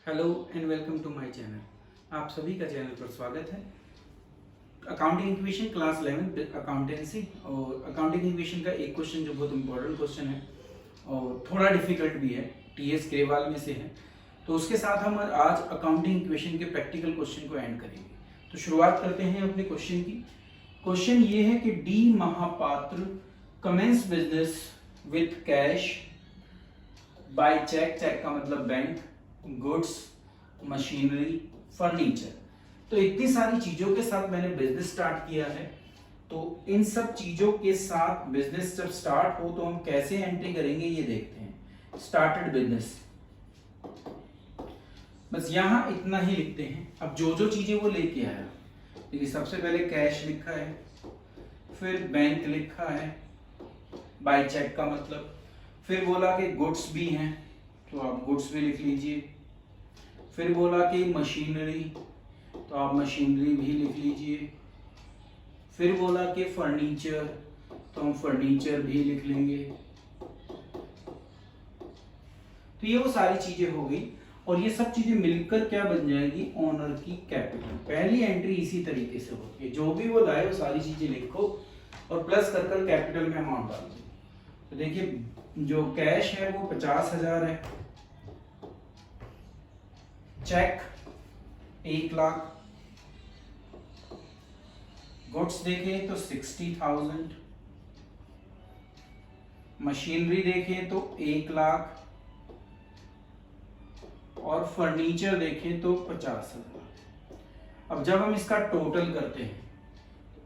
Hello and welcome to my channel. आप सभी का चैनल पर स्वागत है। अकाउंटिंग इक्वेशन क्लास 11 अकाउंटेंसी और अकाउंटिंग इक्वेशन का एक क्वेश्चन जो बहुत इंपॉर्टेंट क्वेश्चन है और थोड़ा डिफिकल्ट भी है, टीएस ग्रेवाल में से है। तो उसके साथ हम आज अकाउंटिंग इक्वेशन के प्रैक्टिकल क्वेश्चन को एंड करेंगे। तो शुरुआत करते हैं अपने क्वेश्चन की। क्वेश्चन ये है कि D Mohapatra commence business with cash by cheque, cheque का मतलब बैंक, गुड्स, मशीनरी, फर्नीचर। तो इतनी सारी चीजों के साथ मैंने बिजनेस स्टार्ट किया है। तो इन सब चीजों के साथ बिजनेस जब स्टार्ट हो तो हम कैसे एंट्री करेंगे ये देखते हैं। स्टार्टेड बिजनेस, बस यहां इतना ही लिखते हैं। अब जो जो चीजें वो लेके आया, देखिए सबसे पहले कैश लिखा है, फिर बैंक लिखा है, बाय चेक का मतलब, फिर बोला कि गुड्स भी हैं तो आप गुड्स भी लिख लीजिए, फिर बोला कि मशीनरी तो आप मशीनरी भी लिख लीजिए, फिर बोला कि फर्नीचर तो हम फर्नीचर भी लिख लेंगे। तो ये वो सारी चीजें हो गई और ये सब चीजें मिलकर क्या बन जाएगी, ओनर की कैपिटल। पहली एंट्री इसी तरीके से होती है, जो भी वो लाए वो सारी चीजें लिखो और प्लस कर कर कैपिटल में अमाउंट डाल दो। तो देखिए जो कैश है वो 50,000 है, चेक 1,00,000, गुड्स देखें तो 60,000, मशीनरी देखें तो 1,00,000 और फर्नीचर देखें तो 50,000। अब जब हम इसका टोटल करते हैं,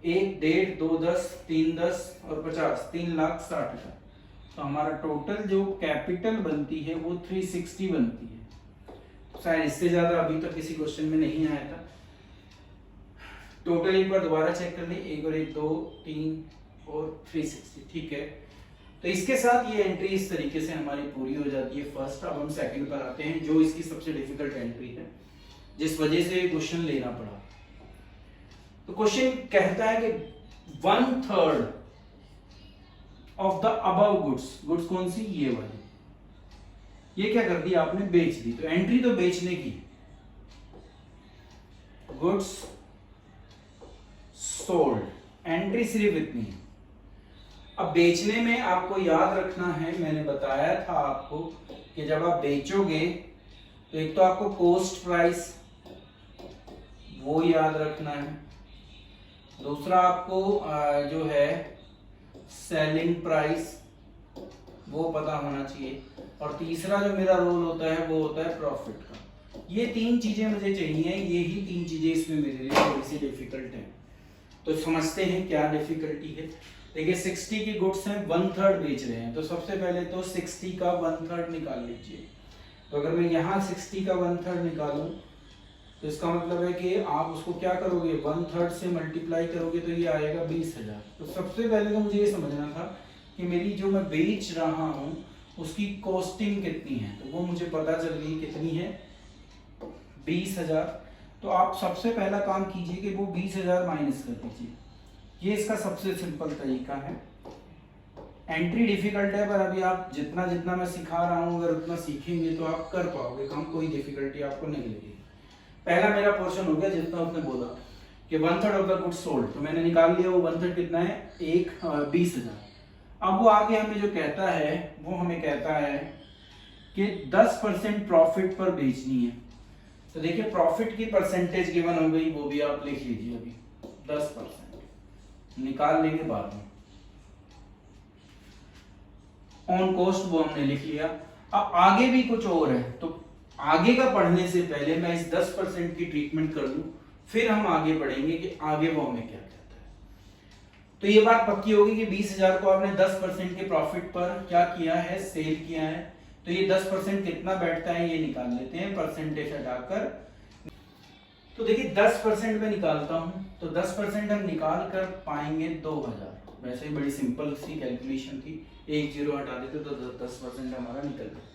1, 1.5, 2, 10, 3, 10 और 50, 3,60,000। तो हमारा टोटल जो कैपिटल बनती है वो 360 बनती है। शायद इससे ज्यादा अभी तक किसी क्वेश्चन में नहीं आया था। टोटल एक बार दोबारा चेक कर लें, 1 और 1 2 3 और 360, ठीक है। तो इसके साथ ये एंट्री इस तरीके से हमारी पूरी हो जाती है फर्स्ट। अब हम सेकंड पर आते हैं, जो इसकी सबसे डिफिकल्ट एंट्री है, जिस वजह से क्वेश्चन लेना पड़ा। तो क्वेश्चन कहता है कि 1/3 of the above goods, goods कौन सी, ये वाली, ये क्या कर दी आपने, बेच दी। तो एंट्री तो बेचने की, गुड्स सोल्ड, एंट्री सिर्फ इतनी है। अब बेचने में आपको याद रखना है, मैंने बताया था आपको कि जब आप बेचोगे तो एक तो आपको कोस्ट प्राइस वो याद रखना है, दूसरा आपको जो है सेलिंग प्राइस वो पता होना चाहिए, और तीसरा जो मेरा रोल होता है वो होता है प्रॉफिट का। ये तीन चीजें मुझे चाहिए, ये ही तीन चीजें इसमें मेरे लिए थोड़ी सी डिफिकल्ट है। तो समझते हैं क्या डिफिकल्टी है। देखिए 60 की गुड्स हैं, 1/3 बेच रहे हैं, तो सबसे पहले तो 60 का 1/3 निकाल लीजिए। तो अगर मैं यहाँ 60 का 1/3 निकालूं तो इसका मतलब है कि आप उसको क्या करोगे, 1/3 से मल्टीप्लाई करोगे तो ये आएगा 20,000। तो सबसे पहले तो मुझे ये समझना था कि मेरी जो मैं बेच रहा हूँ उसकी कॉस्टिंग कितनी है। तो वो मुझे पता चल गई कितनी है, 20,000। तो आप सबसे पहला काम कीजिए कि वो 20,000 माइनस कर दीजिए। ये इसका सबसे सिंपल तरीका है। एंट्री डिफिकल्ट है, पर अभी आप जितना जितना मैं सिखा रहा हूँ अगर उतना सीखेंगे तो आप कर पाओगे काम, कोई डिफिकल्टी आपको नहीं लगेगी। पहला मेरा पोर्शन हो गया जितना उसने बोला कि 1/3 ऑफ द गुड्स सोल्ड, तो मैंने निकाल लिया वो 1/3 कितना है, 20,000। अब वो आगे हमें जो कहता है वो हमें कहता है कि 10% प्रॉफिट पर बेचनी है। तो देखिए प्रॉफिट की परसेंटेज गिवन हो गई, वो भी आप लिख लीजिए। अभी 10% निकाल लेंगे बाद में। ऑन कॉस्ट वो हमने लिख लिया। अब आगे भी कुछ और है, तो आगे का पढ़ने से पहले मैं इस 10% की ट्रीटमेंट कर लूं, फिर हम आगे बढ़ेंगे कि आगे वो हमें क्या कहता है। तो ये बात पक्की होगी कि 20,000 को आपने 10% के प्रॉफिट पर क्या किया है, सेल किया है। तो ये 10% कितना बैठता है ये निकाल लेते हैं, परसेंटेज हटाकर। तो देखिए 10% में निकालता हूं, तो 10% हम निकाल कर पाएंगे 2,000। वैसे ही बड़ी सिंपल सी कैलकुलेशन थी, एक जीरो हटा देते तो 10% हमारा निकल गया।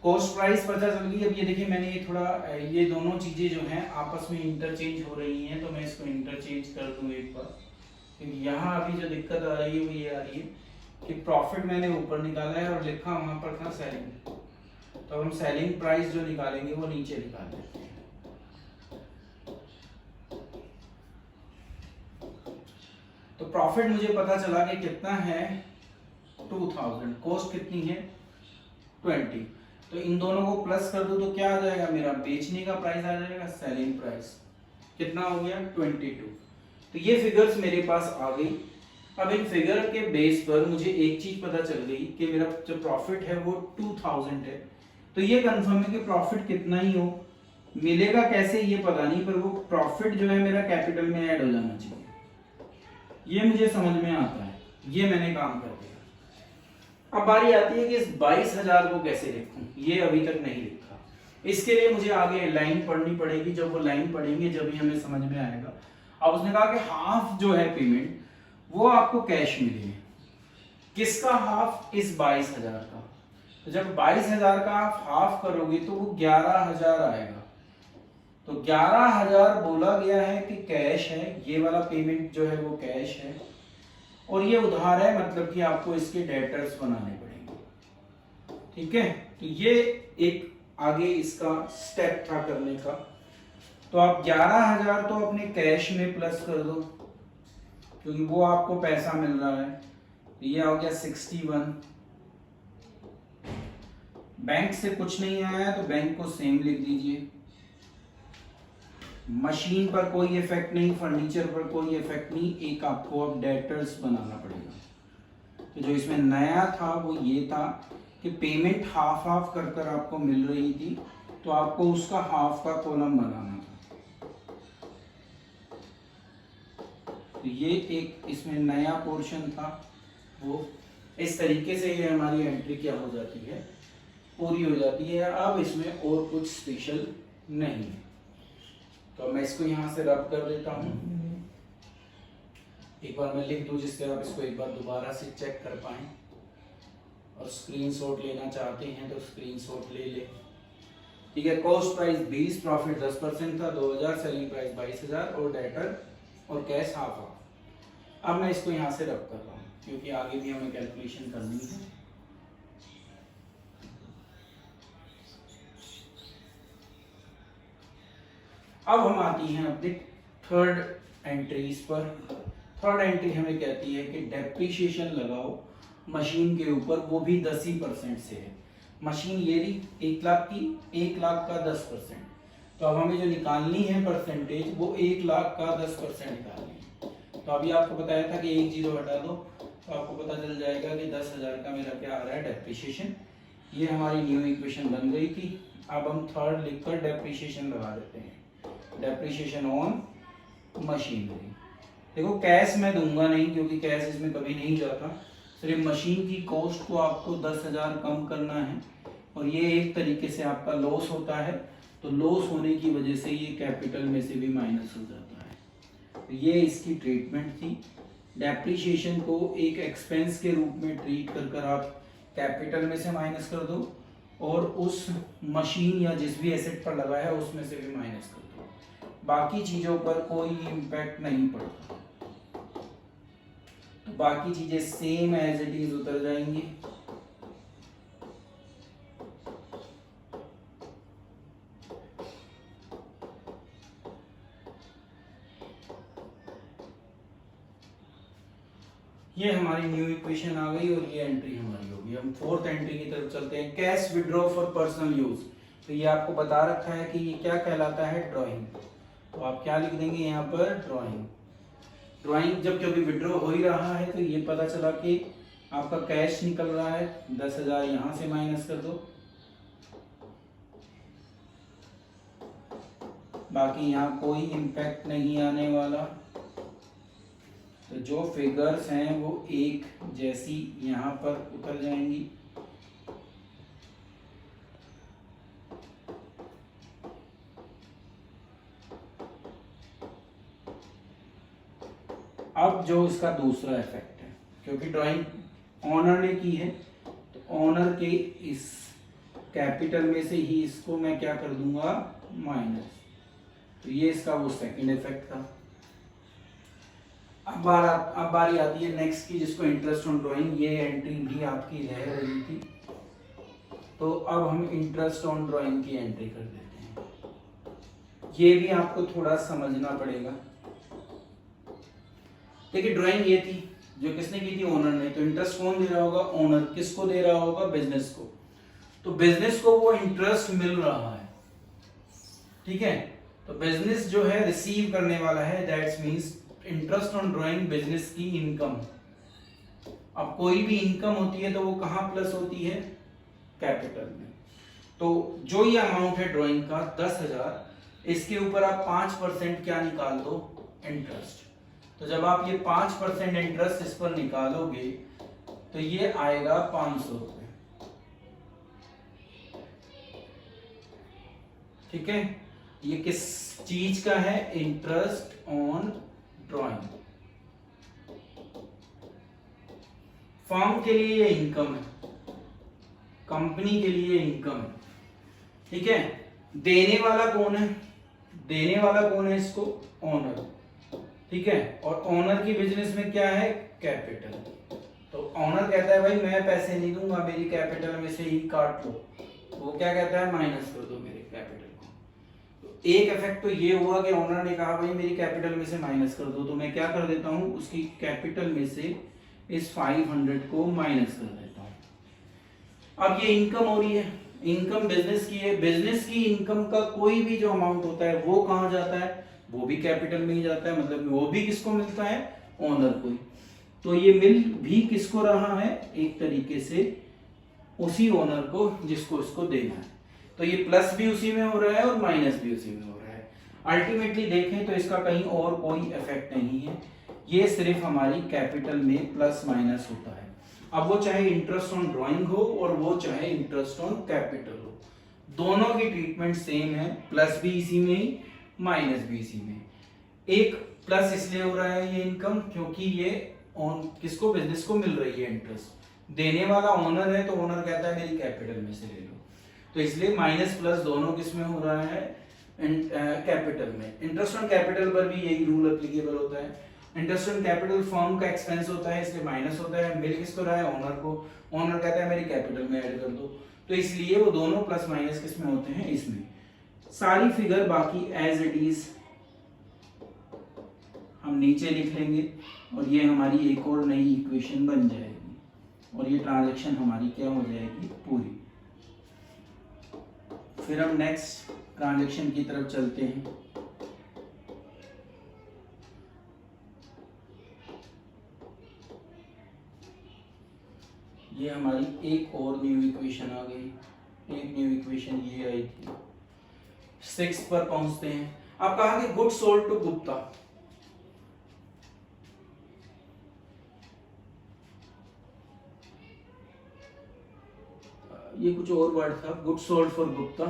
कॉस्ट प्राइस पता चल गई। अब ये देखिए मैंने ये थोड़ा, ये दोनों चीजें जो हैं आपस में इंटरचेंज हो रही हैं, तो मैं इसको इंटरचेंज कर दूं एक बार, क्योंकि यहाँ अभी जो दिक्कत आ रही है वो ये आ रही है कि प्रॉफिट मैंने ऊपर निकाला है और लिखा वहां पर था सेलिंग। तो हम सेलिंग प्राइस जो निकालेंगे वो नीचे निकाल देते हैं। तो प्रॉफिट मुझे पता चला कि कितना है 2000, कॉस्ट कितनी है 20। तो इन दोनों को प्लस कर दो तो क्या आ जाएगा, मेरा बेचने का प्राइस आ जाएगा, सेलिंग प्राइस कितना हो गया 22। तो ये फिगर्स मेरे पास आ गई। अब इन फिगर के बेस पर मुझे एक चीज पता चल गई कि मेरा जो प्रॉफिट है वो 2000 है। तो ये कंफर्म है कि प्रॉफिट कितना ही हो, मिलेगा कैसे ये पता नहीं, पर वो प्रॉफिट जो है मेरा कैपिटल में ऐड हो जाना चाहिए, ये मुझे समझ में आता है, ये मैंने काम कर दिया। अब बारी आती है कि इस 22,000 को कैसे लिखूं, ये अभी तक नहीं लिखा। इसके लिए मुझे आगे लाइन पढ़नी पड़ेगी, जब वो लाइन पढ़ेंगे जब ही हमें समझ में आएगा। अब उसने कहा कि हाफ जो है पेमेंट वो आपको कैश मिले, किसका हाफ, इस 22,000 का। तो जब 22,000 का आप हाफ करोगे तो वो 11,000 आएगा। तो 11,000 बोला गया है कि कैश है, ये वाला पेमेंट जो है वो कैश है, और ये उधार है, मतलब कि आपको इसके डेटर्स बनाने पड़ेंगे। ठीक है, तो ये एक आगे इसका स्टेप था करने का। तो आप 11,000 तो अपने कैश में प्लस कर दो, क्योंकि वो आपको पैसा मिल रहा है। तो ये हो गया 61। बैंक से कुछ नहीं आया तो बैंक को सेम लिख दीजिए। मशीन पर कोई इफेक्ट नहीं, फर्नीचर पर कोई इफेक्ट नहीं, एक आपको अब डेटर्स बनाना पड़ेगा। तो जो इसमें नया था वो ये था कि पेमेंट हाफ हाफ कर कर आपको मिल रही थी, तो आपको उसका हाफ का कॉलम बनाना था। तो ये एक इसमें नया पोर्शन था, वो इस तरीके से ये हमारी एंट्री क्या हो जाती है, पूरी हो जाती है। अब इसमें और कुछ स्पेशल नहीं है। तो मैं इसको यहाँ से रब कर देता हूँ, एक बार मैं लिख दूँ जिससे आप इसको एक बार दोबारा से चेक कर पाएं। और स्क्रीनशॉट लेना चाहते हैं तो स्क्रीनशॉट ले ले। ठीक है, कॉस्ट प्राइस 20, प्रॉफिट 10% था 2000, सेलिंग प्राइस 22,000 और डेटर और कैश हाफ हाफ। अब मैं इसको यहाँ से रब कर रहा हूँ क्योंकि आगे भी हमें कैलकुलेशन करनी है। अब हम आती हैं अपनी थर्ड एंट्रीज पर। थर्ड एंट्री हमें कहती है कि डेप्रीशिएशन लगाओ मशीन के ऊपर, वो भी 10% से है। मशीन ये रही 1 लाख की, 1 लाख का 10%। तो अब हमें जो निकालनी है परसेंटेज वो 1 लाख का 10% निकालनी है। तो अभी आपको बताया था कि एक जीरो हटा दो तो आपको पता चल जाएगा कि 10,000 का मेरा क्या आ रहा है डेप्रीशिएशन। ये हमारी न्यू इक्वेशन बन गई थी। अब हम थर्ड लिखकर डेप्रीशिएशन लगा देते हैं, डेप्रीशिएशन ऑन मशीनरी। देखो कैश मैं दूंगा नहीं क्योंकि कैश इसमें कभी नहीं जाता, सिर्फ मशीन की कॉस्ट को आपको 10,000 कम करना है, और ये एक तरीके से आपका लॉस होता है। तो लॉस होने की वजह से ये कैपिटल में से भी माइनस हो जाता है। तो ये इसकी ट्रीटमेंट थी। डेप्रीशिएशन को एक एक्सपेंस के रूप में ट्रीट कर कर आप कैपिटल में से माइनस कर दो, और उस मशीन या जिस भी एसेट पर लगा है उसमें से भी माइनस कर दो। बाकी चीजों पर कोई इम्पैक्ट नहीं पड़ता, तो बाकी चीजें सेम एज इट इज उतर जाएंगी। ये हमारी न्यू इक्वेशन आ गई और ये एंट्री हमारी होगी। हम फोर्थ एंट्री की तरफ चलते हैं, cash withdraw for personal use. तो ये आपको बता रखा है कि ये क्या कहलाता है, ड्राइंग। तो आप क्या लिख देंगे यहाँ पर, ड्राइंग। ड्राइंग जब क्योंकि विड्रॉ हो ही रहा है तो ये पता चला कि आपका कैश निकल रहा है, 10,000 यहाँ से माइनस कर दो, बाकी यहाँ कोई इम्पैक्ट नहीं आने वाला। तो जो फिगर्स हैं वो एक जैसी यहाँ पर उतर जाएंगी। अब जो इसका दूसरा इफेक्ट है, क्योंकि ड्राइंग ओनर ने की है तो ओनर के इस कैपिटल में से ही इसको मैं क्या कर दूंगा, माइनस। तो ये इसका वो सेकंड इफेक्ट था। अब बारी आती है नेक्स्ट की, जिसको इंटरेस्ट ऑन ड्राइंग। ये एंट्री भी आपकी रह रही थी। तो अब हम इंटरेस्ट ऑन ड्राइंग की एंट्री कर देते हैं। ये भी आपको थोड़ा समझना पड़ेगा। देखिए ड्राइंग ये थी जो किसने की थी, ओनर ने। तो इंटरेस्ट कौन दे रहा होगा, ओनर। किसको दे रहा होगा, बिजनेस को। तो बिजनेस को वो इंटरेस्ट मिल रहा है, ठीक है। तो बिजनेस जो है रिसीव करने वाला है, that's means interest on drawing business की इनकम। अब कोई भी इनकम होती है तो वो कहां प्लस होती है, कैपिटल में। तो जो ये अमाउंट है ड्राइंग का 10,000, इसके ऊपर आप 5% क्या निकाल दो, इंटरेस्ट। तो जब आप ये 5% इंटरेस्ट इस पर निकालोगे तो ये आएगा 500 रुपए, ठीक है। ये किस चीज का है, इंटरेस्ट ऑन ड्राइंग। फर्म के लिए ये इनकम है, कंपनी के लिए इनकम है, ठीक है। देने वाला कौन है, देने वाला कौन है इसको, ओनर, ठीक है। और ओनर की बिजनेस में क्या है, कैपिटल। तो ओनर कहता है भाई मैं पैसे नहीं दूंगा, मेरी कैपिटल में से ही काट लो। तो वो क्या कहता है, माइनस कर दो मेरे कैपिटल को। तो एक इफेक्ट तो ये हुआ कि ओनर ने कहा भाई मेरी कैपिटल में से माइनस कर दो, तो मैं क्या कर देता हूं, उसकी कैपिटल में से इस 500 को माइनस कर देता हूं। अब ये इनकम हो रही है, इनकम बिजनेस की है। बिजनेस की इनकम का कोई भी जो अमाउंट होता है वो कहां जाता है, वो भी कैपिटल में ही जाता है। मतलब वो भी किसको मिलता है, ओनर को ही। तो ये मिल भी किसको रहा है, एक तरीके से उसी ओनर को जिसको इसको देना है। तो ये प्लस भी उसी में हो रहा है और माइनस भी उसी में हो रहा है। अल्टीमेटली देखें तो इसका कहीं और कोई इफेक्ट नहीं है, ये सिर्फ हमारी कैपिटल में प्लस माइनस होता है। अब वो चाहे इंटरेस्ट ऑन ड्राइंग हो और वो चाहे इंटरेस्ट ऑन कैपिटल हो, दोनों की ट्रीटमेंट सेम है। प्लस भी इसी में ही, माइनस भी इसी में। एक प्लस इसलिए हो रहा है ये इनकम क्योंकि ये ऑन किसको, बिजनेस को मिल रही है इंटरेस्ट। देने वाला ओनर है तो ओनर कहता है मेरी कैपिटल में से ले लो, तो इसलिए माइनस प्लस दोनों किस में हो रहा है, कैपिटल में। इंटरेस्ट ऑन कैपिटल पर भी यही रूल एप्लीकेबल होता है। इंटरेस्ट ऑन कैपिटल फर्म का एक्सपेंस होता है, इसलिए माइनस होता है। मिल किसको रहा है, ओनर को। ओनर कहता है मेरी कैपिटल में ऐड कर दो, तो इसलिए वो दोनों प्लस माइनस किस में होते हैं, इसमें। सारी फिगर बाकी एज इट इज हम नीचे लिख लेंगे और ये हमारी एक और नई इक्वेशन बन जाएगी और ये ट्रांजैक्शन हमारी क्या हो जाएगी, पूरी। फिर हम नेक्स्ट ट्रांजैक्शन की तरफ चलते हैं। ये हमारी एक और न्यू इक्वेशन आ गई, एक न्यू इक्वेशन ये आई थी। 6 पर पहुंचते हैं। आप कहा कि गुड सोल्ड टू गुप्ता, ये कुछ और वर्ड था, गुड सोल्ड फॉर गुप्ता,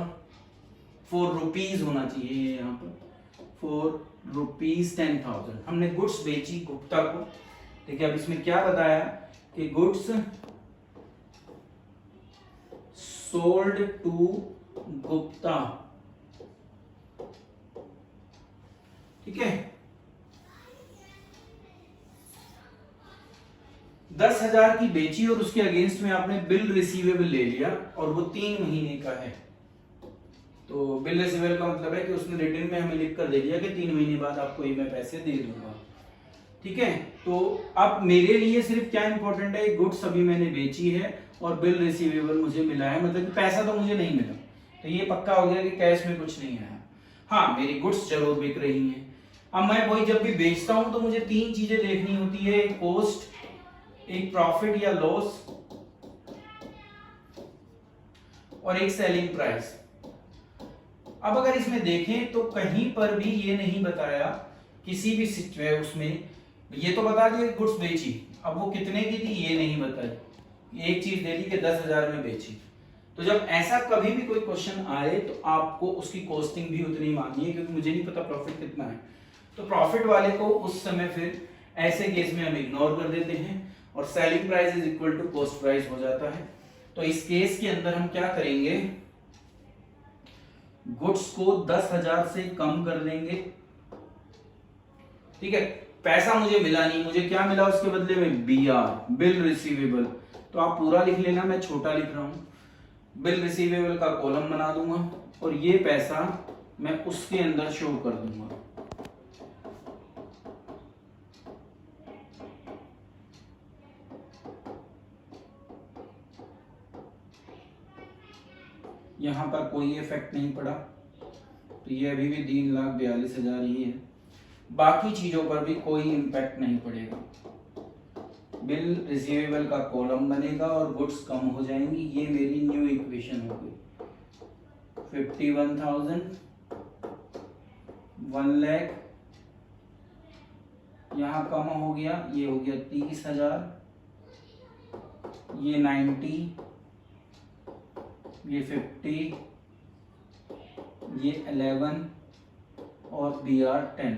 ₹4 होना चाहिए यहाँ पर, ₹10,000 हमने गुड्स बेची गुप्ता को। देखिए अब इसमें क्या बताया कि गुड्स सोल्ड टू गुप्ता, ठीक है। 10,000 की बेची और उसके अगेंस्ट में आपने बिल रिसीवेबल ले लिया और वो 3 महीने का है। तो बिल रिसीवेबल का मतलब है कि उसने रिटर्न में हमें लिख कर दे दिया कि 3 महीने बाद आपको ये मैं पैसे दे दूंगा, ठीक है। तो अब मेरे लिए सिर्फ क्या इंपॉर्टेंट है, गुड्स अभी मैंने बेची है और बिल रिसीवेबल मुझे मिला है, मतलब कि पैसा तो मुझे नहीं मिला। तो ये पक्का हो गया कि कैश में कुछ नहीं आया। हाँ, मेरी गुड्स जरूर बिक रही हैं। अब मैं वही जब भी बेचता हूं तो मुझे 3 चीजें देखनी होती है, एक कॉस्ट, एक प्रॉफिट या लॉस और एक सेलिंग प्राइस। अब अगर इसमें देखें तो कहीं पर भी ये नहीं बताया, किसी भी उसमें ये तो बता दिया गुड्स बेची, अब वो कितने की थी ये नहीं बताई। एक चीज दे दी कि 10,000 में बेची। तो जब ऐसा कभी भी कोई क्वेश्चन आए तो आपको उसकी कॉस्टिंग भी उतनी मांगनी है, क्योंकि मुझे नहीं पता प्रॉफिट कितना है। तो प्रॉफिट वाले को उस समय फिर ऐसे केस में हम इग्नोर कर देते हैं और selling price is equal to cost price हो जाता है। तो इस केस के अंदर हम क्या करेंगे, गुड्स को 10,000 से कम कर देंगे, ठीक है। पैसा मुझे मिला नहीं, मुझे क्या मिला उसके बदले में, BR, बिल रिसीवेबल। तो आप पूरा लिख लेना, मैं छोटा लिख रहा हूं। बिल रिसीवेबल का कॉलम बना दूंगा और ये पैसा मैं उसके अंदर शो कर दूंगा। यहां पर कोई इफेक्ट नहीं पड़ा, तो ये अभी भी 3,42,000 ही है। बाकी चीजों पर भी कोई इम्पैक्ट नहीं पड़ेगा। बिल रिसीवेबल का कॉलम बनेगा और गुड्स कम हो जाएंगी। ये मेरी न्यू इक्वेशन हो गई। 51,000, 1 लाख, यहाँ कम हो गया, ये हो गया 30,000, ये 90, ये 50, ये 11 और BR 10।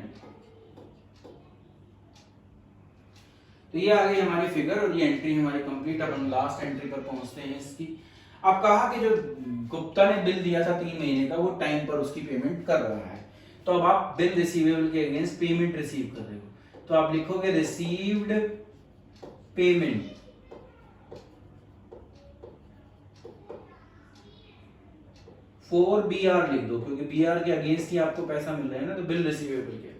तो ये आ गई हमारी फिगर और ये एंट्री हमारी कंप्लीट। अब हम लास्ट एंट्री पर पहुंचते हैं इसकी। अब कहा कि जो गुप्ता ने बिल दिया था 3 महीने का, वो टाइम पर उसकी पेमेंट कर रहा है। तो अब आप बिल रिसीवेबल के अगेंस्ट पेमेंट रिसीव कर रहे हो, तो आप लिखोगे रिसीव्ड पेमेंट, फॉर BR लिख दो, क्योंकि BR के अगेंस्ट ही आपको पैसा मिल रहा है ना, तो बिल रिसीवेबल के अगेंस्ट।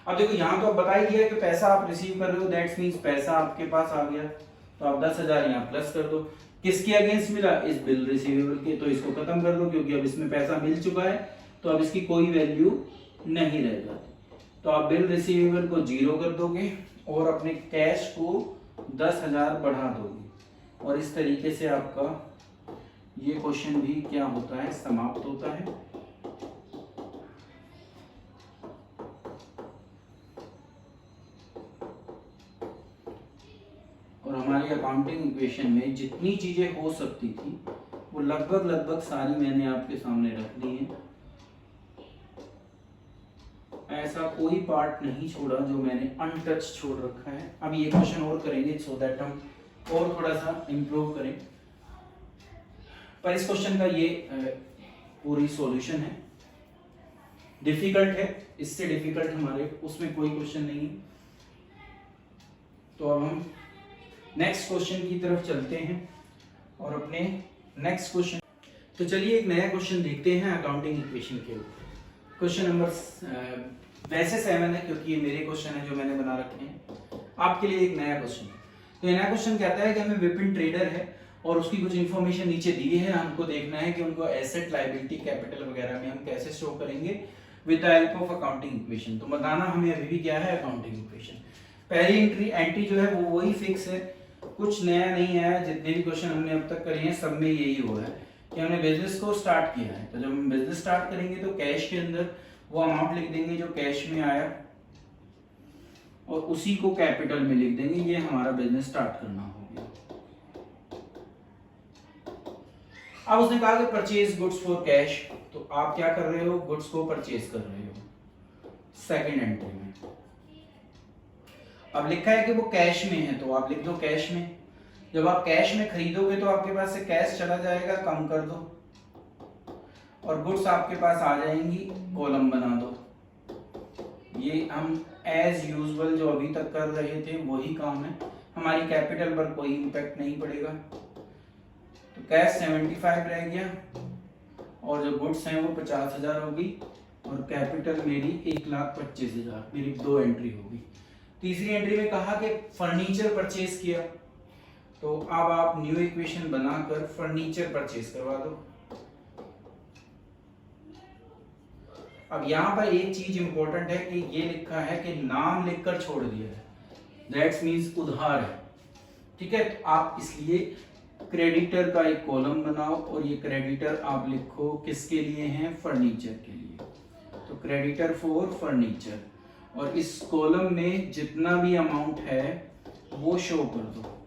अब देखो यहाँ तो आप बता ही दिया कि पैसा आप रिसीव कर रहे हो, दैट्स मींस पैसा आपके पास आ गया, तो आप 10,000 यहाँ प्लस कर दो। किसके अगेंस्ट मिला? इस बिल रिसीवेबल के, तो इसको खत्म कर दो, क्योंकि अब इसमें पैसा मिल चुका है, तो अब इसकी कोई वैल्यू नहीं रह जाती। तो आप बिल रिसीवेबल को 0 कर दोगे और अपने कैश को 10,000 बढ़ा दोगे, और इस तरीके से आपका ये क्वेश्चन भी क्या होता है, समाप्त होता है। और हमारी अकाउंटिंग इक्वेशन में जितनी चीजें हो सकती थी वो लगभग सारी मैंने आपके सामने रख दी है। ऐसा कोई पार्ट नहीं छोड़ा जो मैंने अनटच छोड़ रखा है। अब ये क्वेश्चन और करेंगे सो दैट हम और थोड़ा सा इम्प्रूव करें, पर इस क्वेश्चन का ये पूरी सॉल्यूशन है। डिफिकल्ट है, इससे डिफिकल्ट हमारे उसमें कोई क्वेश्चन नहीं है। तो अब हम नेक्स्ट क्वेश्चन की तरफ चलते हैं और अपने नेक्स्ट क्वेश्चन, तो चलिए एक नया क्वेश्चन देखते हैं अकाउंटिंग इक्वेशन के ऊपर। क्वेश्चन नंबर वैसे 7 है, क्योंकि ये मेरे क्वेश्चन है जो मैंने बना रखे हैं। आपके लिए एक नया क्वेश्चन है। तो ये नया क्वेश्चन कहता है कि हमें विपिन ट्रेडर है और उसकी कुछ इंफॉर्मेशन नीचे दी है, हमको देखना है कि उनको एसेट, लायबिलिटी, कैपिटल वगैरह में हम कैसे शो करेंगे with the help of accounting equation. तो बताना हमें अभी भी क्या है अकाउंटिंग इक्वेशन। पहली एंट्री जो है वो वही फिक्स है, कुछ नया नहीं है। जितने भी क्वेश्चन हमने अब तक करे हैं सब में यही हुआ है कि हमने बिजनेस को स्टार्ट किया है। तो जब हम बिजनेस स्टार्ट करेंगे तो कैश के अंदर वो अमाउंट लिख देंगे जो कैश में आया और उसी को कैपिटल में लिख देंगे। ये हमारा बिजनेस स्टार्ट करना हो गया। अब उसने कहा कि परचेज गुड्स फॉर कैश, तो आप क्या कर रहे हो? गुड्स को परचेज कर रहे हो सेकंड एंट्री में। अब लिखा है कि वो कैश में है, तो आप लिख दो कैश में। जब आप कैश में खरीदोगे तो आपके पास से कैश चला जाएगा, कम कर दो, और गुड्स आपके पास आ जाएंगी, कॉलम बना दो। ये हम एज यूजुअल जो अभी तक कर रहे थे वही काम है, हमारी कैपिटल पर कोई इंपैक्ट नहीं पड़ेगा। तो कैश 75 रह गया और जो गुड्स हैं वो 50,000 होगी और कैपिटल मेरी 1,25,000, मेरी 2 एंट्री होगी। तीसरी एंट्री में कहा कि फर्नीचर परचेज किया, तो अब आप न्यू इक्वेशन बनाकर फर्नीचर परचेज करवा दो। अब यहां पर एक चीज इंपॉर्टेंट है कि ये लिखा है कि नाम लिखकर छोड़ दिया है, दैट्स मींस उधार है, ठीक है। तो आप इसलिए क्रेडिटर का एक कॉलम बनाओ और ये क्रेडिटर आप लिखो किसके लिए हैं? फर्नीचर के लिए। तो क्रेडिटर फॉर फर्नीचर, और इस कॉलम में जितना भी अमाउंट है वो शो कर दो।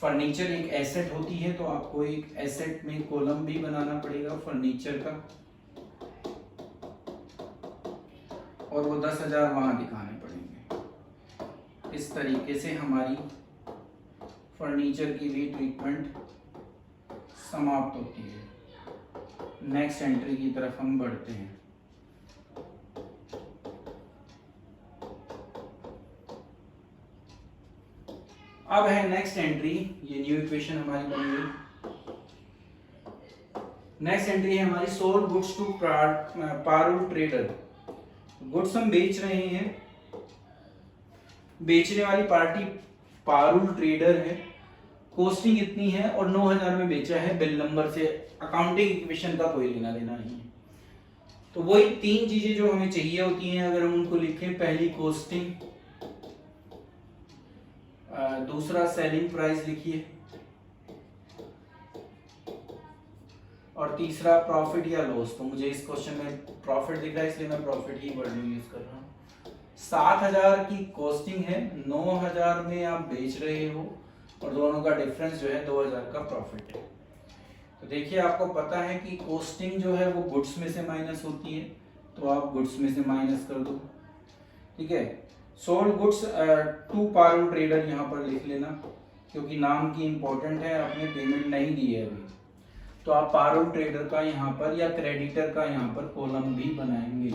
फर्नीचर एक एसेट होती है, तो आपको एक एसेट में कॉलम भी बनाना पड़ेगा फर्नीचर का, और वो 10,000 वहां दिखाने पड़ेंगे। इस तरीके से हमारी फर्नीचर की भी ट्रीटमेंट समाप्त होती है। नेक्स्ट एंट्री की तरफ हम बढ़ते हैं। अब है नेक्स्ट एंट्री, ये न्यू इक्वेशन हमारी बन गई। नेक्स्ट एंट्री है हमारी sold goods to Parul trader. Goods हम बेच रहे हैं, बेचने वाली पार्टी पारुल ट्रेडर है, कॉस्टिंग इतनी है और 9000 में बेचा है, बिल नंबर से अकाउंटिंग इक्वेशन का कोई लेना देना नहीं है। तो वही तीन चीजें जो हमें चाहिए होती हैं, अगर हम उनको लिखें, पहली कॉस्टिंग, दूसरा सेलिंग प्राइस लिखिए, और तीसरा प्रॉफिट या लॉस। तो मुझे इस क्वेश्चन में प्रॉफिट दिख रहा है इसलिए मैं प्रॉफिट ही वर्ड यूज कर रहा हूँ। 7000 की कॉस्टिंग है, 9000 में आप बेच रहे हो और दोनों का डिफरेंस जो है 2000 का प्रॉफिट है। तो देखिए आपको पता है कि कॉस्टिंग जो है वो गुड्स में से माइनस होती है, तो आप गुड्स में से माइनस कर दो। ठीक है, sold goods to Parul trader यहाँ पर लिख लेना, क्योंकि नाम की इंपॉर्टेंट है, आपने पेमेंट नहीं दी है अभी। तो आप पारुल ट्रेडर का यहाँ पर या क्रेडिटर का यहाँ पर कॉलम भी बनाएंगे,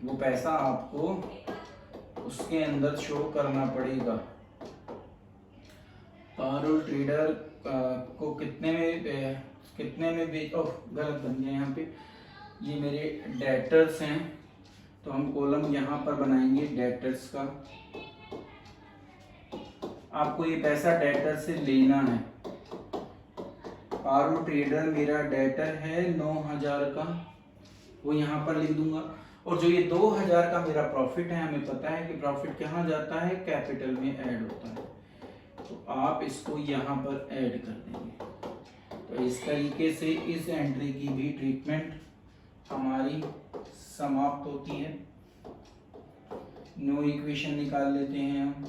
वो पैसा आपको उसके अंदर शो करना पड़ेगा। पारुल ट्रेडर को कितने में बेच, गलत बन गया यहाँ पे, ये मेरे डेटर्स हैं, तो हम कॉलम यहाँ पर बनाएंगे डेटर्स का। आपको ये पैसा डेटर से लेना है। पारुल ट्रेडर मेरा डेटर है 9000 का, वो यहाँ पर लिख दूंगा। और जो ये 2000 का मेरा प्रॉफिट है, हमें पता है कि प्रॉफिट कहाँ जाता है, कैपिटल में ऐड होता है, तो आप इसको यहाँ पर ऐड कर देंगे। तो इस तरीके से इस एंट्री की भी ट्रीटमेंट हमारी समाप्त होती है। न्यू इक्वेशन निकाल लेते हैं हम।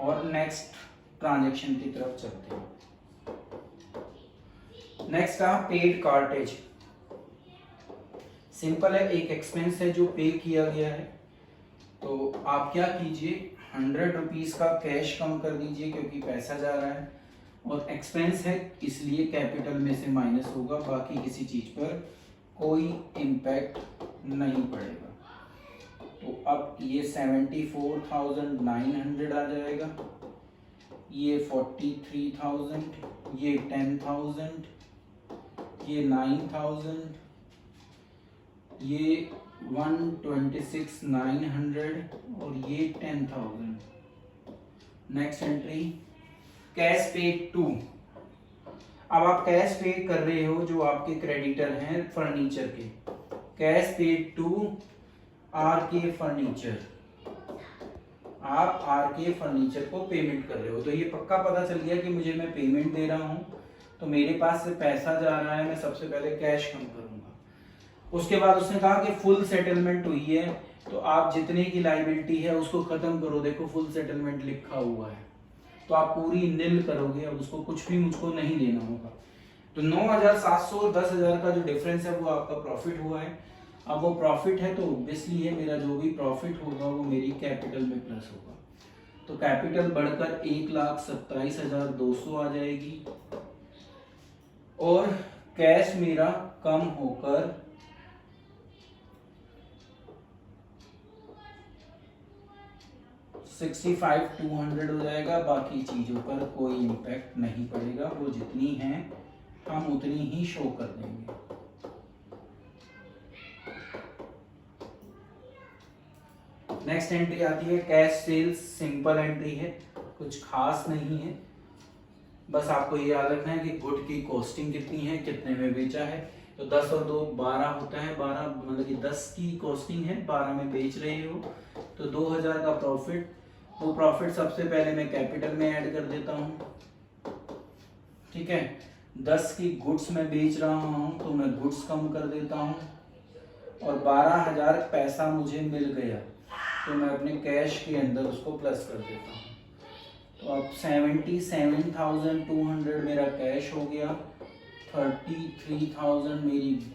और नेक्स्ट ट्रांजैक्शन की तरफ चलते हैं। नेक्स्ट है पेड कार्टेज। सिंपल है, एक एक्सपेंस है जो पे किया गया है, तो आप क्या कीजिए, 100 रुपीज का कैश कम कर दीजिए क्योंकि पैसा जा रहा है, और एक्सपेंस है इसलिए कैपिटल में से माइनस होगा, बाकी किसी चीज पर कोई इम्पैक्ट नहीं पड़ेगा। तो अब ये 74,900 आ जाएगा, ये 43,000, ये 10,000, ये 9,000, ये 126,900 और ये 10,000। Next entry cash paid to. अब आप कैश पे कर रहे हो जो आपके क्रेडिटर हैं फर्नीचर के, कैश पेड टू आर के फर्नीचर। आप आर के फर्नीचर को पेमेंट कर रहे हो, तो ये पक्का पता चल गया कि मुझे, मैं पेमेंट दे रहा हूं तो मेरे पास से पैसा जा रहा है, मैं सबसे पहले कैश कम करूंगा। उसके बाद उसने कहा कि फुल सेटलमेंट हुई है, तो आप जितने की लायबिलिटी है उसको खत्म करो, देखो फुल सेटलमेंट लिखा हुआ है, तो आप पूरी नील करोगे, अब उसको कुछ भी मुझको नहीं देना होगा। तो 9,700 और 10,000 का जो डिफरेंस है वो आपका प्रॉफिट हुआ है। अब वो प्रॉफिट है तो ऑब्वियसली है, मेरा जो भी प्रॉफिट होगा वो मेरी कैपिटल में प्लस होगा, तो कैपिटल बढ़कर 1,27,200 आ जाएगी, और कैश मेरा कम होकर 65,200 हो जाएगा। बाकी चीजों पर कोई इम्पैक्ट नहीं पड़ेगा, वो जितनी हैं हम उतनी ही शो कर देंगे। नेक्स्ट एंट्री आती है कैश सेल्स। सिंपल एंट्री है, कुछ खास नहीं है, बस आपको ये याद रखना है कि गुड की कॉस्टिंग कितनी है, कितने में बेचा है। तो 10 और 2 12 होता है, 12 मतलब कि 10 की कॉस्टिंग है, 12 में बेच रहे हो, तो 2000 का प्रॉफिट। वो प्रॉफिट सबसे पहले मैं कैपिटल में ऐड कर देता हूँ, ठीक है। 10 की गुड्स में बेच रहा हूँ तो मैं गुड्स कम कर देता हूँ, और 12,000 पैसा मुझे मिल गया तो मैं अपने कैश के अंदर उसको प्लस कर देता हूँ। तो अब 77,200 मेरा कैश हो गया, 33,000 मेरी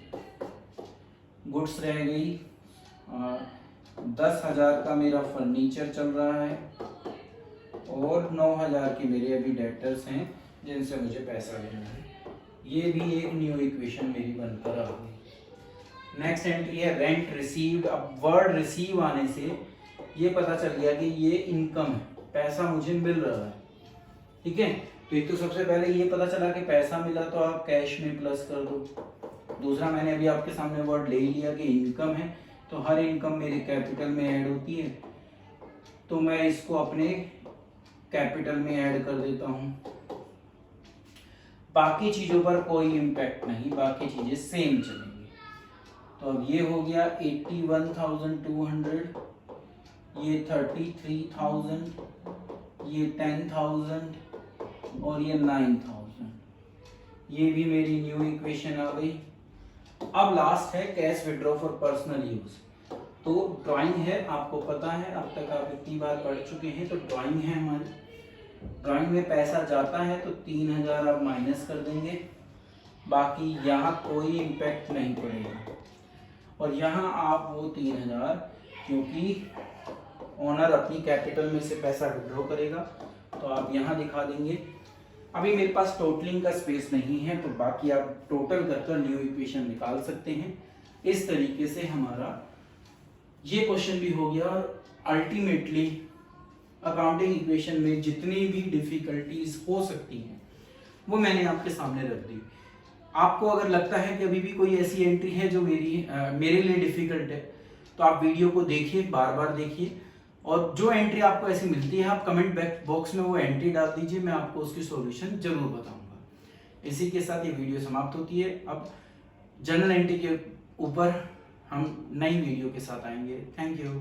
गुड्स रह गई, 10,000 का मेरा फर्नीचर चल रहा है, और 9,000 के मेरे अभी डेटर्स हैं जिनसे मुझे पैसा लेना है। ये भी एक न्यू इक्वेशन मेरी बनकर आ गई। नेक्स्ट एंट्री है रेंट रिसीव्ड। अब वर्ड रिसीव आने से ये पता चल गया कि ये इनकम है, पैसा मुझे मिल रहा है, ठीक है। तो एक तो सबसे पहले ये पता चला कि पैसा मिला तो आप कैश में प्लस कर दो। दूसरा, मैंने अभी आपके सामने वर्ड ले लिया कि इनकम है, तो हर इनकम मेरे कैपिटल में ऐड होती है, तो मैं इसको अपने कैपिटल में ऐड कर देता हूँ। बाकी चीजों पर कोई इम्पैक्ट नहीं, बाकी चीजें सेम चलेंगी। तो अब ये हो गया 81,200, ये 33,000, ये 10,000 और ये 9,000। ये भी मेरी न्यू इक्वेशन आ गई। अब लास्ट है cash withdraw for personal use. तो ड्राइंग है, आपको पता है, अब तक आप इतनी बार पढ़ चुके हैं। तो ड्राइंग है हमारी, ड्राइंग में पैसा जाता है तो 3,000 आप माइनस कर देंगे, बाकी यहाँ कोई इम्पैक्ट नहीं पड़ेगा। और यहाँ आप वो 3,000, क्योंकि ओनर अपनी कैपिटल में से पैसा विड्रॉ करेगा, तो आप यहाँ दिखा देंगे। अभी मेरे पास टोटलिंग का स्पेस नहीं है, तो बाकी आप टोटल कर न्यू इक्वेशन निकाल सकते हैं। इस तरीके से हमारा ये क्वेश्चन भी हो गया। और अल्टीमेटली अकाउंटिंग इक्वेशन में जितनी भी डिफिकल्टीज हो सकती हैं वो मैंने आपके सामने रख दी। आपको अगर लगता है कि अभी भी कोई ऐसी एंट्री है जो मेरे लिए डिफिकल्ट है, तो आप वीडियो को देखिए, बार बार देखिए, और जो एंट्री आपको ऐसी मिलती है आप कमेंट बॉक्स में वो एंट्री डाल दीजिए, मैं आपको उसकी सॉल्यूशन जरूर बताऊंगा। इसी के साथ ये वीडियो समाप्त होती है। अब जनरल एंट्री के ऊपर हम नई वीडियो के साथ आएंगे। Thank you.